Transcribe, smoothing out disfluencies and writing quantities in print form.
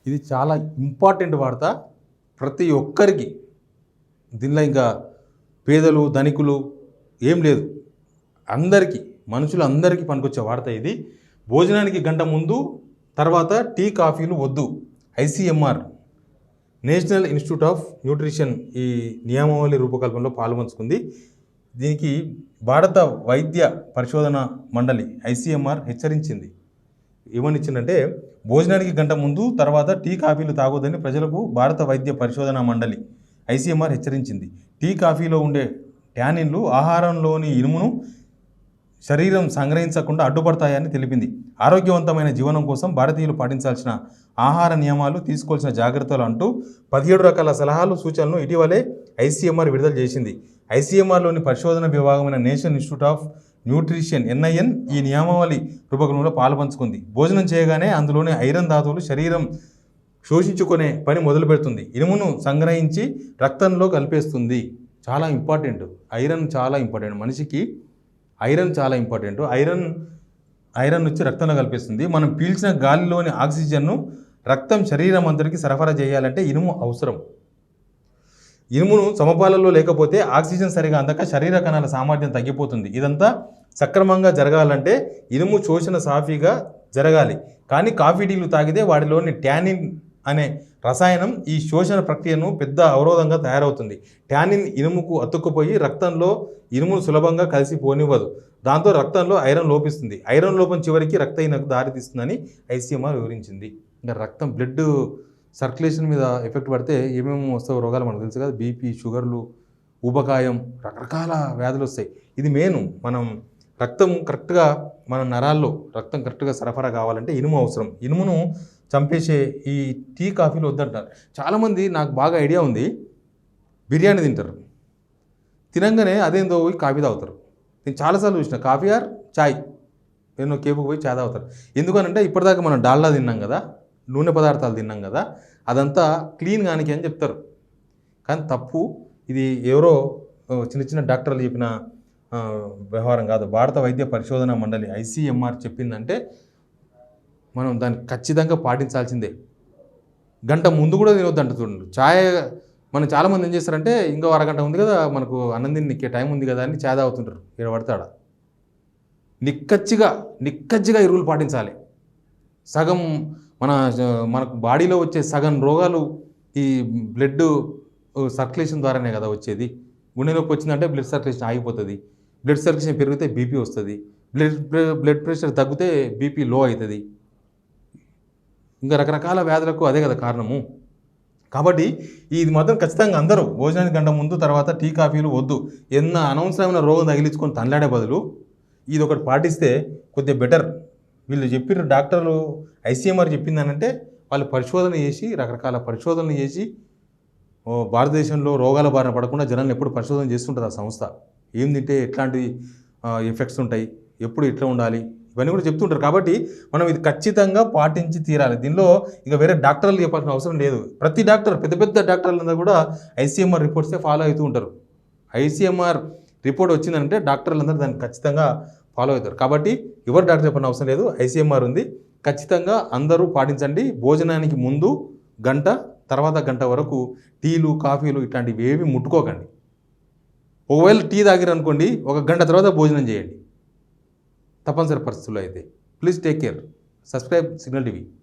ఇది చాలా ఇంపార్టెంట్ వార్త. ప్రతి ఒక్కరికి దీనిలో ఇంకా పేదలు ధనికులు ఏం లేదు, అందరికీ మనుషులందరికీ పనికొచ్చే వార్త ఇది. భోజనానికి గంట ముందు తర్వాత టీ కాఫీలు వద్దు. ICMR national institute of nutrition ఈ నియమావళి రూపకల్పనలో పాల్పంచుకుంది. దీనికి భారత వైద్య పరిశోధన మండలి ఐసీఎంఆర్ హెచ్చరించింది. ఏమనిచ్చిందంటే భోజనానికి గంట ముందు తర్వాత టీ కాఫీలు తాగొద్దని ప్రజలకు భారత వైద్య పరిశోధన మండలి ఐసీఎంఆర్ హెచ్చరించింది. టీ కాఫీలో ఉండే ట్యానిన్లు ఆహారంలోని ఇనుమును శరీరం సంగ్రహించకుండా అడ్డుపడతాయని తెలిపింది. ఆరోగ్యవంతమైన జీవనం కోసం భారతీయులు పాటించాల్సిన ఆహార నియమాలు, తీసుకోవాల్సిన జాగ్రత్తలు అంటూ 17 రకాల సలహాలు సూచనలను ఇటీవలే ఐసీఎంఆర్ విడుదల చేసింది. ఐసీఎంఆర్లోని పరిశోధన విభాగమైన national institute of nutrition NIN ఈ నియమావళి రూపకల్పనలో పాల్పంచుకుంది. భోజనం చేయగానే అందులోని ఐరన్ ధాతువులు శరీరం శోషించుకునే పని మొదలు పెడుతుంది. ఇనుమును సంగ్రహించి రక్తంలో కలిపేస్తుంది. చాలా ఇంపార్టెంట్. ఐరన్ చాలా ఇంపార్టెంట్ మనిషికి. ఐరన్ చాలా ఇంపార్టెంట్. ఐరన్ వచ్చి రక్తంలో కలిపేస్తుంది. మనం పీల్చిన గాలిలోని ఆక్సిజన్ను రక్తం శరీరం అందరికీ సరఫరా చేయాలంటే ఇనుము అవసరం. ఇనుమును సమపాలలో లేకపోతే ఆక్సిజన్ సరిగా అందక శరీర కణాల సామర్థ్యం తగ్గిపోతుంది. ఇదంతా సక్రమంగా జరగాలంటే ఇనుము శోషణ సాఫీగా జరగాలి. కానీ కాఫీ టీలు తాగితే వాటిలోని ట్యానిన్ అనే రసాయనం ఈ శోషణ ప్రక్రియను పెద్ద అవరోధంగా తయారవుతుంది. ట్యానిన్ ఇనుముకు అతుక్కుపోయి రక్తంలో ఇనుమును సులభంగా కలిసిపోనివ్వదు. దాంతో రక్తంలో ఐరన్ లోపిస్తుంది. ఐరన్ లోపం చివరికి రక్తహీనతకు దారితీస్తుందని ఐసీఎంఆర్ వివరించింది. ఇంకా రక్తం బ్లడ్ సర్క్యులేషన్ మీద ఎఫెక్ట్ పడితే ఏమేమి వస్తాయో రోగాలు మనకు తెలుసు కదా. బీపీ, షుగర్లు, ఊబకాయం, రకరకాల వ్యాధులు వస్తాయి. ఇది మెయిన్. మనం రక్తం కరెక్ట్గా మన నరాల్లో రక్తం కరెక్ట్గా సరఫరా కావాలంటే ఇనుము అవసరం. ఇనుమును చంపేసే ఈ టీ కాఫీలు వద్దంటారు. చాలామంది, నాకు బాగా ఐడియా ఉంది, బిర్యానీ తింటారు, తినంగానే అదేందో పోయి కాఫీ తాగుతారు. నేను చాలాసార్లు చూసిన కాఫీ ఆర్ చాయ్, నేను కేపుకు పోయి చాయ్ తాగుతారు. ఎందుకనంటే ఇప్పటిదాకా మనం డాల్డా తిన్నాం కదా, నూనె పదార్థాలు తిన్నాం కదా, అదంతా క్లీన్ కానికి అని చెప్తారు. కానీ తప్పు. ఇది ఎవరో చిన్న చిన్న డాక్టర్లు చెప్పిన వ్యవహారం కాదు. భారత వైద్య పరిశోధన మండలి ఐసీఎంఆర్ చెప్పిందంటే మనం దాన్ని ఖచ్చితంగా పాటించాల్సిందే. గంట ముందు కూడా తినొద్దంట. చూడండి, ఛాయ్ మనం చాలామంది ఏం చేస్తారంటే ఇంకో అరగంట ఉంది కదా, మనకు అన్నం తినే టైం ఉంది కదా అని ఛాయ్ తాగుతుంటారు. ఇక్కడ పడతాడా. నిక్కచ్చిగా ఈ రూల్ పాటించాలి. సగం మనకు బాడీలో వచ్చే సగం రోగాలు ఈ బ్లడ్ సర్క్యులేషన్ ద్వారానే కదా వచ్చేది. గుండె నొప్పి వచ్చిందంటే బ్లడ్ సర్క్యులేషన్ ఆగిపోతుంది. బ్లడ్ సర్క్యులేషన్ పెరిగితే బీపీ వస్తుంది. బ్లడ్ ప్రెషర్ తగ్గితే బీపీ లో అవుతుంది. ఇంకా రకరకాల వ్యాధులకు అదే కదా కారణము. కాబట్టి ఇది మాత్రం ఖచ్చితంగా అందరూ భోజనానికి గంట ముందు తర్వాత టీ కాఫీలు వద్దు. అనవసరమైన రోగం తగిలించుకొని తనలాడే బదులు ఇది ఒకటి పాటిస్తే కొద్దిగా బెటర్. వీళ్ళు చెప్పిన డాక్టర్లు ఐసీఎంఆర్ చెప్పిందనంటే వాళ్ళు పరిశోధన చేసి, రకరకాల పరిశోధనలు చేసి భారతదేశంలో రోగాల బారిన పడకుండా జనాలను ఎప్పుడు పరిశోధన చేస్తుంటుంది ఆ సంస్థ. ఏం తింటే ఎట్లాంటి ఎఫెక్ట్స్ ఉంటాయి, ఎప్పుడు ఎట్లా ఉండాలి, ఇవన్నీ కూడా చెప్తుంటారు. కాబట్టి మనం ఇది ఖచ్చితంగా పాటించి తీరాలి. దీనిలో ఇక వేరే డాక్టర్లు చెప్పాల్సిన అవసరం లేదు. ప్రతి డాక్టర్, పెద్ద పెద్ద డాక్టర్లందరూ కూడా ఐసీఎంఆర్ రిపోర్ట్సే ఫాలో అవుతూ ఉంటారు. ఐసీఎంఆర్ రిపోర్ట్ వచ్చిందంటే డాక్టర్లందరూ దాన్ని ఖచ్చితంగా ఫాలో అవుతారు. కాబట్టి ఎవరు డాక్టర్ చెప్పిన అవసరం లేదు, ఐసీఎంఆర్ ఉంది. ఖచ్చితంగా అందరూ పాటించండి. భోజనానికి ముందు గంట, తర్వాత గంట వరకు టీలు కాఫీలు ఇట్లాంటివి ఏవి ముట్టుకోకండి. ఒకవేళ టీ తాగిరనుకోండి, ఒక గంట తర్వాత భోజనం చేయండి తప్పనిసరి పరిస్థితుల్లో అయితే. Please take care. Subscribe signal TV.